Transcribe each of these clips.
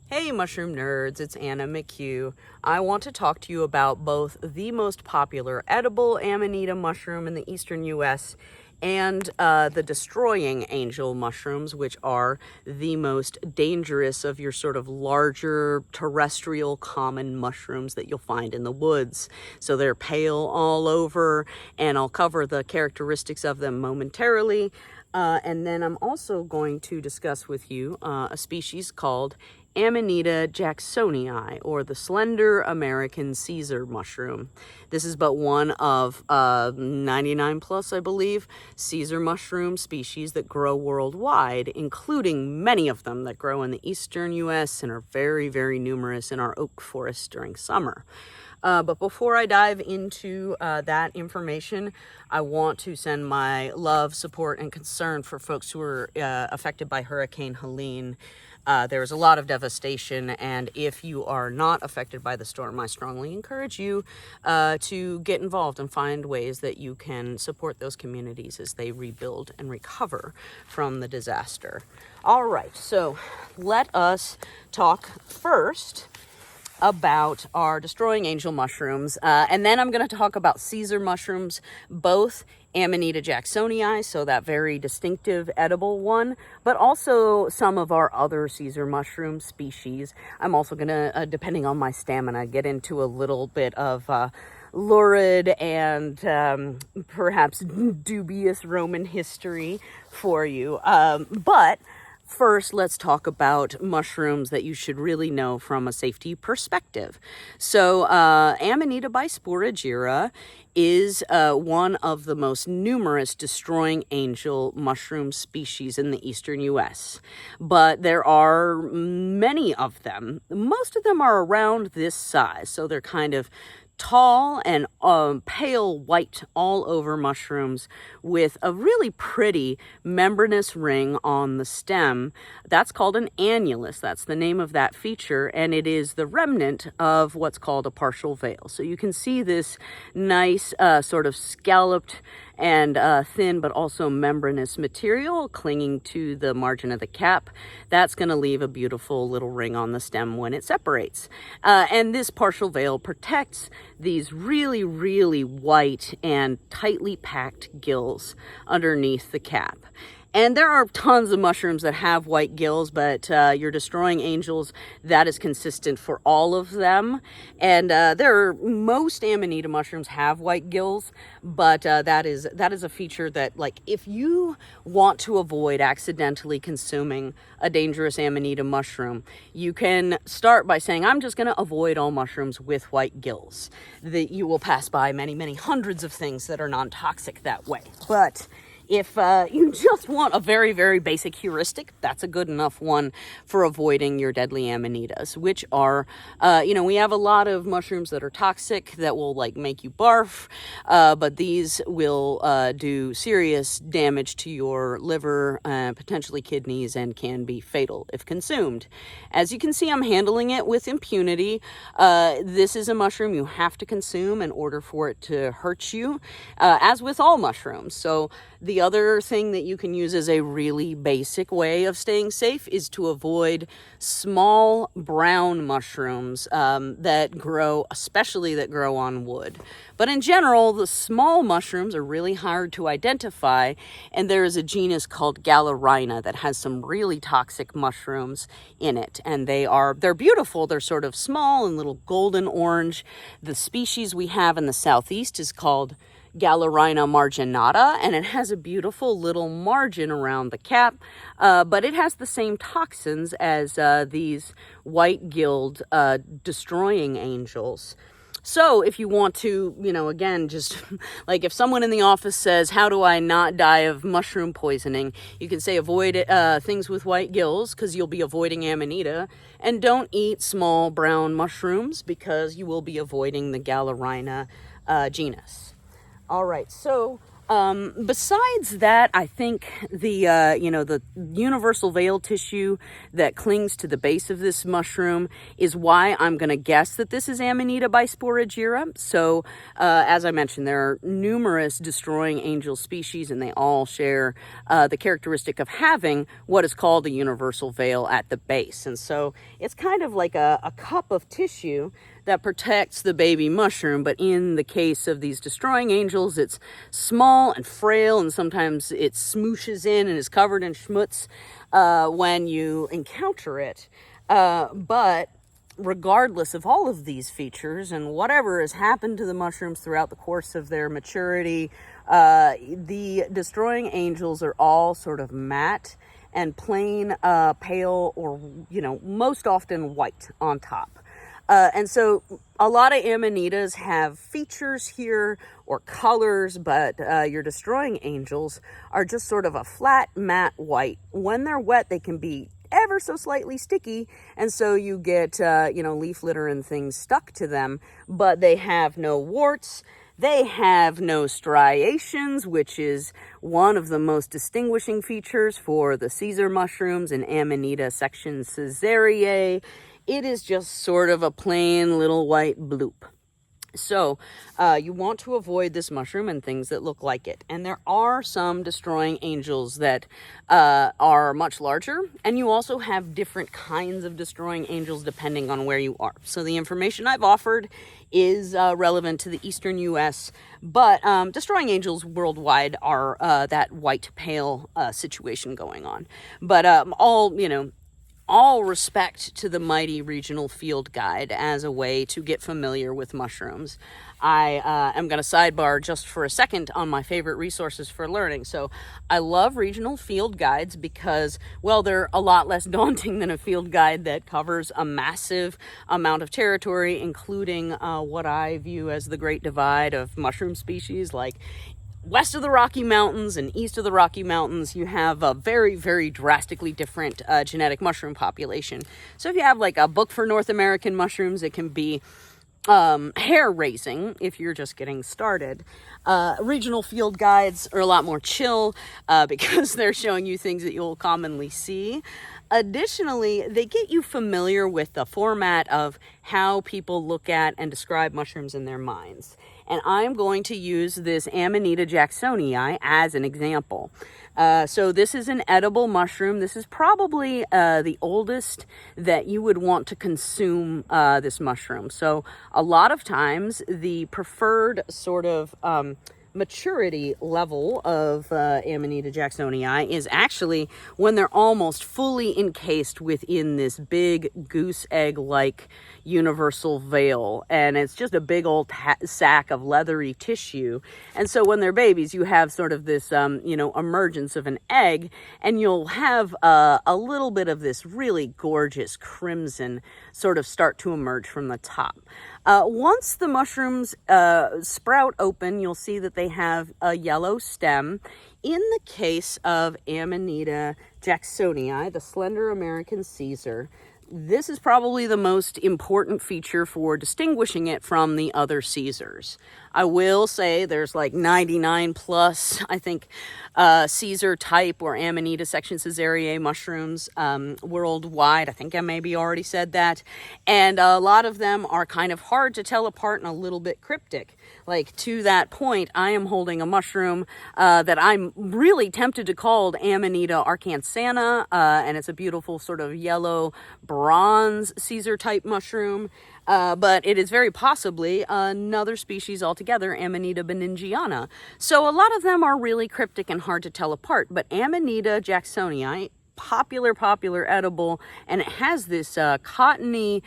Hey mushroom nerds, it's Anna McHugh. I want to talk to you about both the most popular edible Amanita mushroom in the eastern US and the destroying angel mushrooms, which are the most dangerous of your sort of larger terrestrial common mushrooms that you'll find in the woods. So they're pale all over, and I'll cover the characteristics of them momentarily. And then I'm also going to discuss with you a species called Amanita jacksonii, or the Slender American Caesar mushroom. This is but one of 99 plus, I believe, Caesar mushroom species that grow worldwide, including many of them that grow in the eastern US and are very, very numerous in our oak forests during summer. But before I dive into that information, I want to send my love, support, and concern for folks who were affected by Hurricane Helene. There was a lot of devastation, and if you are not affected by the storm, I strongly encourage you to get involved and find ways that you can support those communities as they rebuild and recover from the disaster. All right, so let us talk first about our destroying angel mushrooms, and then I'm going to talk about Caesar mushrooms, both Amanita jacksonii, so that very distinctive edible one, but also some of our other Caesar mushroom species. I'm also going to, depending on my stamina, get into a little bit of lurid and perhaps dubious Roman history for you, but first, let's talk about mushrooms that you should really know from a safety perspective. So, Amanita bisporagira is one of the most numerous destroying angel mushroom species in the eastern US. But there are many of them. Most of them are around this size, so they're kind of tall and pale white all over mushrooms with a really pretty membranous ring on the stem. That's called an annulus. That's the name of that feature, and it is the remnant of what's called a partial veil. So you can see this nice sort of scalloped and thin but also membranous material clinging to the margin of the cap. That's going to leave a beautiful little ring on the stem when it separates. And this partial veil protects these really, really white and tightly packed gills underneath the cap. And there are tons of mushrooms that have white gills, but your destroying angels, that is consistent for all of them. And most Amanita mushrooms have white gills, but that is a feature that, like, if you want to avoid accidentally consuming a dangerous Amanita mushroom, you can start by saying, I'm just going to avoid all mushrooms with white gills. You will pass by many, many hundreds of things that are non-toxic that way. But if you just want a very, very basic heuristic, that's a good enough one for avoiding your deadly amanitas, which are, we have a lot of mushrooms that are toxic that will make you barf, but these will do serious damage to your liver, potentially kidneys, and can be fatal if consumed. As you can see, I'm handling it with impunity. This is a mushroom you have to consume in order for it to hurt you, as with all mushrooms. So the other thing that you can use as a really basic way of staying safe is to avoid small brown mushrooms that grow on wood. But in general, the small mushrooms are really hard to identify, and there is a genus called Gallerina that has some really toxic mushrooms in it, and they're beautiful. They're sort of small and little golden orange. The species we have in the southeast is called Gallerina marginata, and it has a beautiful little margin around the cap, but it has the same toxins as these white-gilled destroying angels. So if you want to, again, just if someone in the office says, how do I not die of mushroom poisoning? You can say avoid things with white gills, because you'll be avoiding Amanita, and don't eat small brown mushrooms because you will be avoiding the Gallerina genus. All right, so Besides that, I think the universal veil tissue that clings to the base of this mushroom is why I'm going to guess that this is Amanita bisporagira. So, as I mentioned, there are numerous destroying angel species, and they all share the characteristic of having what is called a universal veil at the base. And so it's kind of like a cup of tissue that protects the baby mushroom, but in the case of these destroying angels, it's small and frail, and sometimes it smooshes in and is covered in schmutz when you encounter it. But regardless of all of these features and whatever has happened to the mushrooms throughout the course of their maturity, the destroying angels are all sort of matte and plain pale, or most often white on top. And so a lot of Amanitas have features here or colors, but your destroying angels are just sort of a flat, matte white. When they're wet, they can be ever so slightly sticky, and so you get, leaf litter and things stuck to them, but they have no warts. They have no striations, which is one of the most distinguishing features for the Caesar mushrooms and Amanita Section Caesareae. It is just sort of a plain little white bloop. So you want to avoid this mushroom and things that look like it. And there are some destroying angels that are much larger. And you also have different kinds of destroying angels depending on where you are. So the information I've offered is relevant to the eastern U.S., but destroying angels worldwide are that white pale situation going on. But all respect to the mighty regional field guide as a way to get familiar with mushrooms. I am going to sidebar just for a second on my favorite resources for learning. So I love regional field guides because, well, they're a lot less daunting than a field guide that covers a massive amount of territory, including what I view as the Great Divide of mushroom species, like west of the Rocky Mountains and east of the Rocky Mountains. You have a very, very drastically different genetic mushroom population. So if you have like a book for North American mushrooms, it can be hair-raising if you're just getting started. Regional field guides are a lot more chill because they're showing you things that you'll commonly see. Additionally, they get you familiar with the format of how people look at and describe mushrooms in their minds. And I'm going to use this Amanita jacksonii as an example. So this is an edible mushroom. This is probably the oldest that you would want to consume this mushroom. So a lot of times the preferred sort of maturity level of Amanita jacksonii is actually when they're almost fully encased within this big goose egg-like universal veil, and it's just a big old sack of leathery tissue. And so when they're babies, you have sort of this emergence of an egg, and you'll have a little bit of this really gorgeous crimson sort of start to emerge from the top. Once the mushrooms sprout open, you'll see that they have a yellow stem. In the case of Amanita jacksonii, the Slender American Caesar, this is probably the most important feature for distinguishing it from the other Caesars. I will say there's like 99 plus, I think, Caesar type or Amanita Section Caesareae mushrooms worldwide. I think I maybe already said that. And a lot of them are kind of hard to tell apart and a little bit cryptic. Like, to that point, I am holding a mushroom that I'm really tempted to call Amanita arkansana, and it's a beautiful sort of yellow bronze Caesar type mushroom. But it is very possibly another species altogether, Amanita banningiana. So a lot of them are really cryptic and hard to tell apart, but Amanita jacksonii, popular edible, and it has this cottony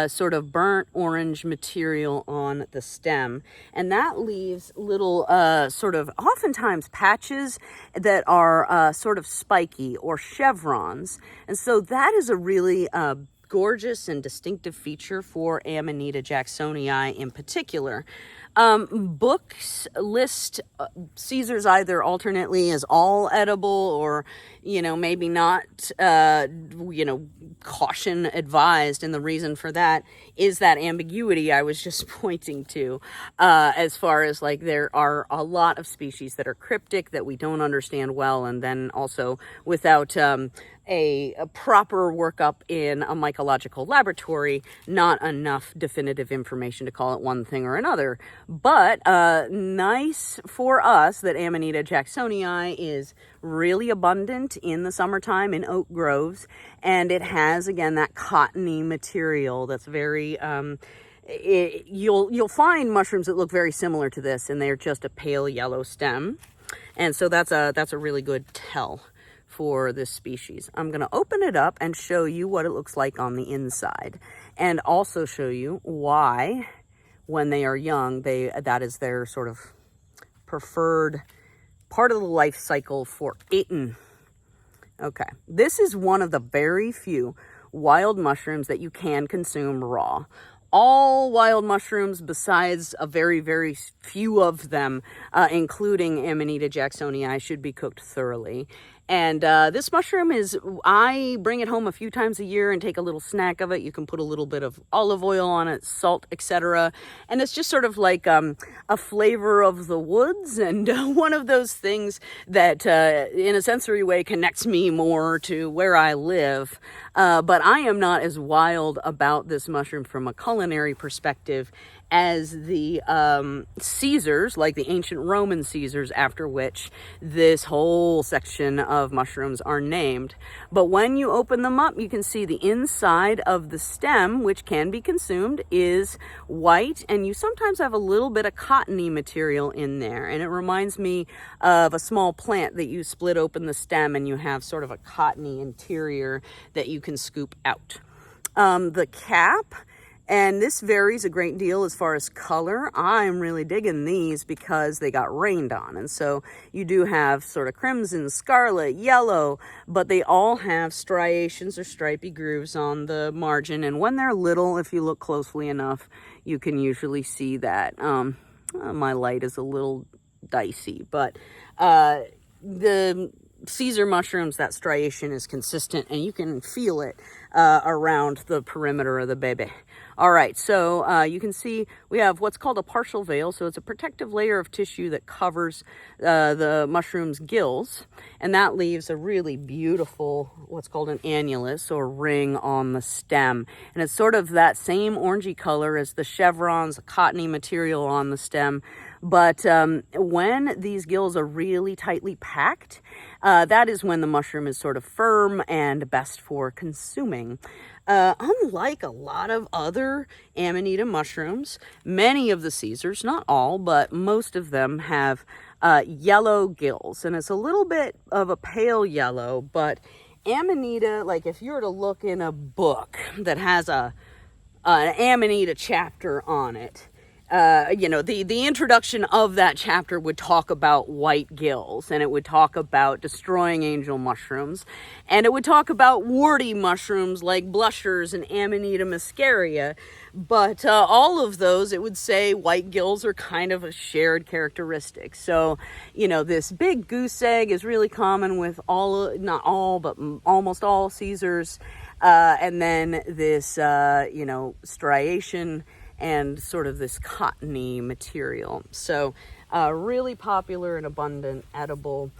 sort of burnt orange material on the stem, and that leaves little sort of oftentimes patches that are sort of spiky or chevrons. And so that is a really gorgeous and distinctive feature for Amanita jacksonii in particular. Books list Caesars either alternately as all edible or, maybe not, caution advised. And the reason for that is that ambiguity I was just pointing to, as far as like there are a lot of species that are cryptic that we don't understand well, and then also without a proper workup in a mycological laboratory, not enough definitive information to call it one thing or another. But nice for us that Amanita jacksonii is really abundant in the summertime in oak groves, and it has, again, that cottony material that's very you'll find mushrooms that look very similar to this, and they're just a pale yellow stem, and so that's a really good tell for this species. I'm going to open it up and show you what it looks like on the inside, and also show you why, when they are young, that is their sort of preferred part of the life cycle for eating. Okay, this is one of the very few wild mushrooms that you can consume raw. All wild mushrooms, besides a very, very few of them, including Amanita jacksonii, should be cooked thoroughly. And this mushroom I bring it home a few times a year and take a little snack of it. You can put a little bit of olive oil on it, salt, etc. And it's just sort of like a flavor of the woods, and one of those things that in a sensory way connects me more to where I live. But I am not as wild about this mushroom from a culinary perspective as the Caesars, like the ancient Roman Caesars, after which this whole section of mushrooms are named. But when you open them up, you can see the inside of the stem, which can be consumed, is white, and you sometimes have a little bit of cottony material in there. And it reminds me of a small plant that you split open the stem and you have sort of a cottony interior that you can scoop out. The cap, and this varies a great deal as far as color. I'm really digging these because they got rained on. And so you do have sort of crimson, scarlet, yellow, but they all have striations or stripy grooves on the margin. And when they're little, if you look closely enough, you can usually see that. My light is a little dicey, but the Caesar mushrooms, that striation is consistent, and you can feel it around the perimeter of the baby. All right, so you can see we have what's called a partial veil. So it's a protective layer of tissue that covers the mushroom's gills, and that leaves a really beautiful, what's called an annulus or ring on the stem. And it's sort of that same orangey color as the chevrons, the cottony material on the stem. But when these gills are really tightly packed, that is when the mushroom is sort of firm and best for consuming. Unlike a lot of other Amanita mushrooms, many of the Caesars, not all, but most of them have yellow gills. And it's a little bit of a pale yellow, but Amanita, like if you were to look in a book that has an Amanita chapter on it, the introduction of that chapter would talk about white gills, and it would talk about destroying angel mushrooms, and it would talk about warty mushrooms like blushers and Amanita muscaria. But all of those, it would say white gills are kind of a shared characteristic. So, this big goose egg is really common with not all, but almost all Caesars. And then this, striation and sort of this cottony material. So really popular and abundant edible.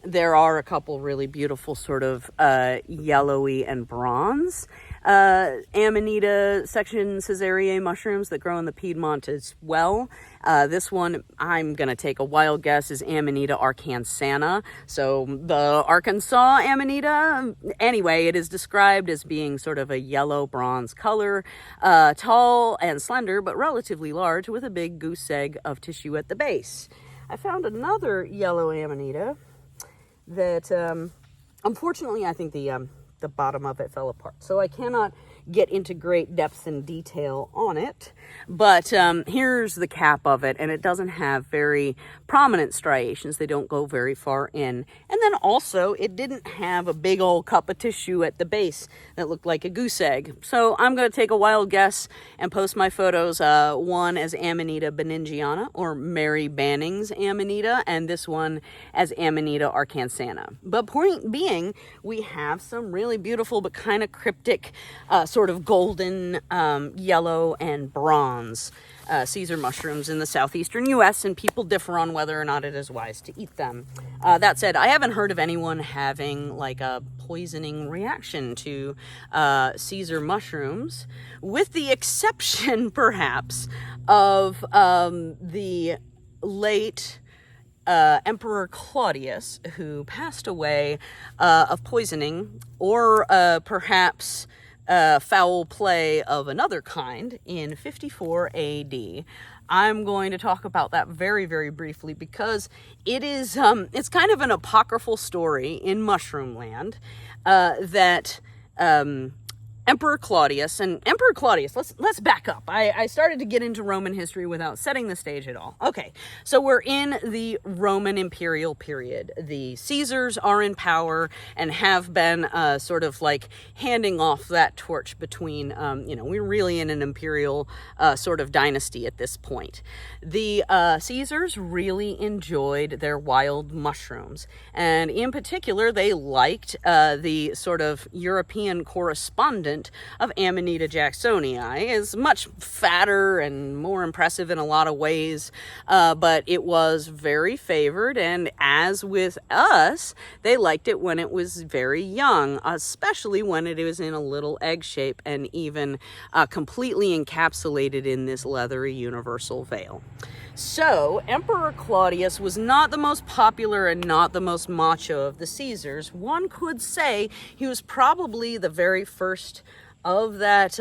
There are a couple really beautiful sort of yellowy and bronze Amanita Section Caesareae mushrooms that grow in the Piedmont as well. This one, I'm going to take a wild guess, is Amanita arkansana. So the Arkansas Amanita, anyway, it is described as being sort of a yellow bronze color, tall and slender, but relatively large, with a big goose egg of tissue at the base. I found another yellow Amanita that, unfortunately, I think the the bottom of it fell apart. So I cannot get into great depths and detail on it, but here's the cap of it, and it doesn't have very prominent striations. They don't go very far in. And then also, it didn't have a big old cup of tissue at the base that looked like a goose egg. So I'm going to take a wild guess and post my photos, one as Amanita banningiana, or Mary Banning's Amanita, and this one as Amanita arkansana. But point being, we have some really beautiful but kind of cryptic, sort of golden, yellow, and bronze Caesar mushrooms in the southeastern U.S., and people differ on whether or not it is wise to eat them. That said, I haven't heard of anyone having like a poisoning reaction to Caesar mushrooms, with the exception, perhaps, of the late Emperor Claudius, who passed away of poisoning, or perhaps foul play of another kind in 54 AD. I'm going to talk about that very, very briefly, because it is it's kind of an apocryphal story in mushroom land, that Emperor Claudius, let's back up. I started to get into Roman history without setting the stage at all. Okay, so we're in the Roman imperial period. The Caesars are in power and have been sort of like handing off that torch between, we're really in an imperial sort of dynasty at this point. The Caesars really enjoyed their wild mushrooms, and in particular, they liked the sort of European correspondent of Amanita jacksonii. Is much fatter and more impressive in a lot of ways, but it was very favored, and as with us, they liked it when it was very young, especially when it was in a little egg shape and even completely encapsulated in this leathery universal veil. So, Emperor Claudius was not the most popular and not the most macho of the Caesars. One could say he was probably the very first of that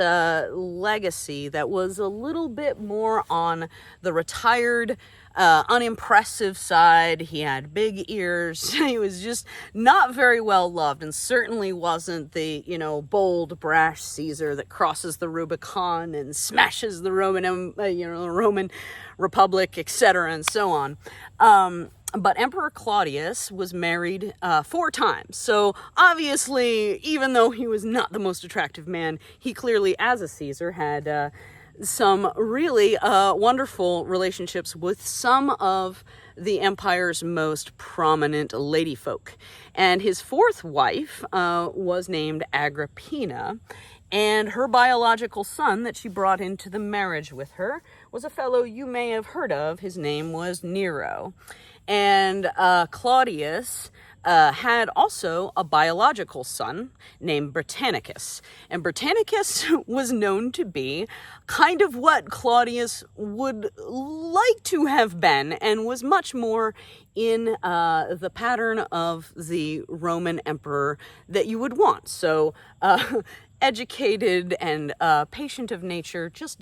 legacy that was a little bit more on the retired, unimpressive side. He had big ears. He was just not very well loved, and certainly wasn't the, bold, brash Caesar that crosses the Rubicon and smashes the Roman Republic, etc., and so on. But Emperor Claudius was married 4 times. So obviously, even though he was not the most attractive man, he clearly, as a Caesar, had some really wonderful relationships with some of the empire's most prominent ladyfolk. And his 4th wife was named Agrippina, and her biological son that she brought into the marriage with her was a fellow you may have heard of. His name was Nero. And Claudius had also a biological son named Britannicus. And Britannicus was known to be kind of what Claudius would like to have been, and was much more in the pattern of the Roman emperor that you would want. So, educated and patient of nature, just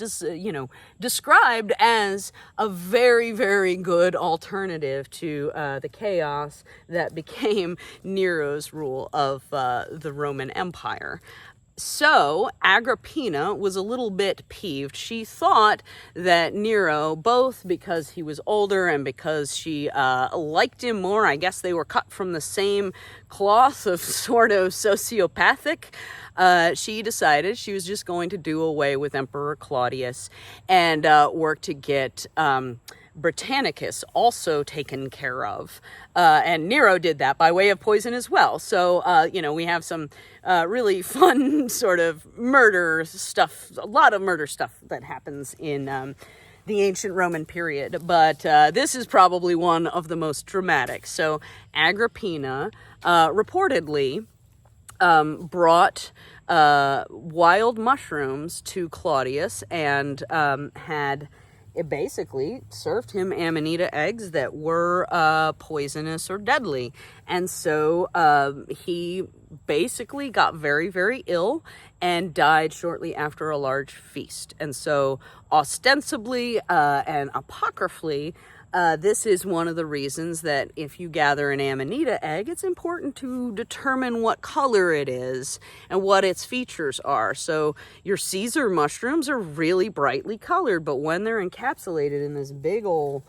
described as a very, very good alternative to the chaos that became Nero's rule of the Roman Empire. So Agrippina was a little bit peeved. She thought that Nero, both because he was older and because she liked him more, I guess they were cut from the same cloth of sort of sociopathic, she decided she was just going to do away with Emperor Claudius and work to get Britannicus also taken care of. And Nero did that by way of poison as well. So, we have some really fun sort of murder stuff, a lot of murder stuff that happens in the ancient Roman period. But this is probably one of the most dramatic. So, Agrippina reportedly brought wild mushrooms to Claudius and had... It basically served him Amanita eggs that were poisonous or deadly. And so he basically got very, very ill and died shortly after a large feast. And so ostensibly and apocryphally, This is one of the reasons that if you gather an Amanita egg, it's important to determine what color it is and what its features are. So your Caesar mushrooms are really brightly colored, but when they're encapsulated in this big old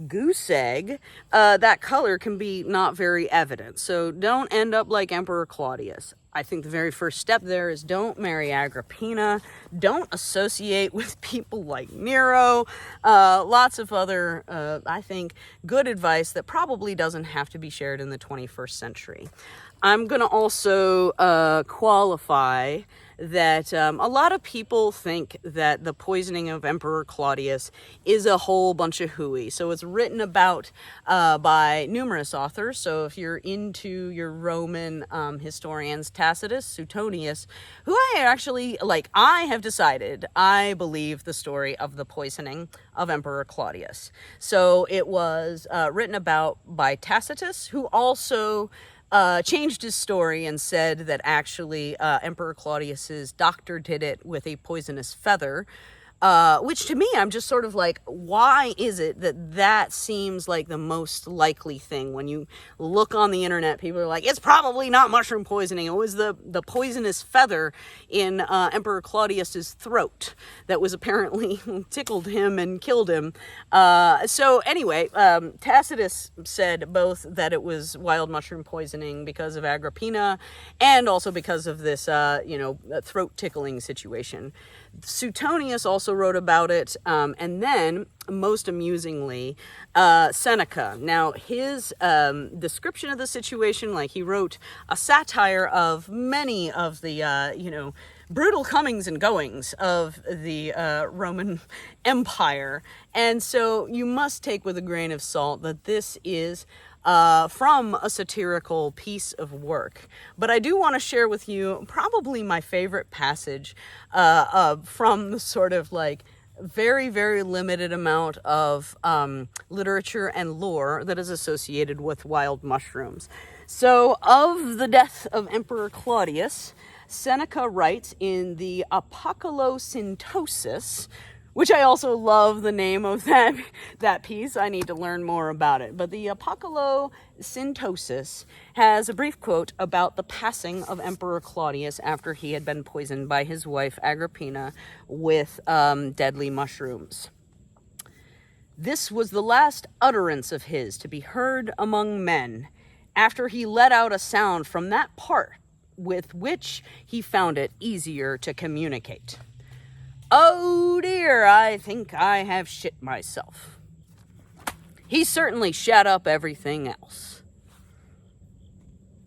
goose egg, that color can be not very evident. So don't end up like Emperor Claudius. I think the very first step there is don't marry Agrippina. Don't associate with people like Nero. Lots of other, I think, good advice that probably doesn't have to be shared in the 21st century. I'm going to also qualify that a lot of people think that the poisoning of Emperor Claudius is a whole bunch of hooey. So it's written about by numerous authors. So if you're into your Roman historians, Tacitus, Suetonius, who I actually, I have decided I believe the story of the poisoning of Emperor Claudius. So it was written about by Tacitus, who also changed his story and said that actually Emperor Claudius's doctor did it with a poisonous feather, which to me, I'm just sort of like, why is it that seems like the most likely thing? When you look on the internet, people are like, it's probably not mushroom poisoning. It was the poisonous feather in Emperor Claudius's throat that was apparently tickled him and killed him. So anyway, Tacitus said both that it was wild mushroom poisoning because of Agrippina and also because of this, throat tickling situation. Suetonius also wrote about it, and then, most amusingly, Seneca. Now, his description of the situation, he wrote a satire of many of the, brutal comings and goings of the Roman Empire. And so you must take with a grain of salt that this is from a satirical piece of work. But I do want to share with you probably my favorite passage from the sort of very, very limited amount of literature and lore that is associated with wild mushrooms. So of the death of Emperor Claudius, Seneca writes in the Apocolosyntosis, which I also love the name of that piece. I need to learn more about it. But the Apocolosyntosis has a brief quote about the passing of Emperor Claudius after he had been poisoned by his wife Agrippina with deadly mushrooms. This was the last utterance of his to be heard among men, after he let out a sound from that part with which he found it easier to communicate. Oh dear, I think I have shit myself. He certainly shat up everything else.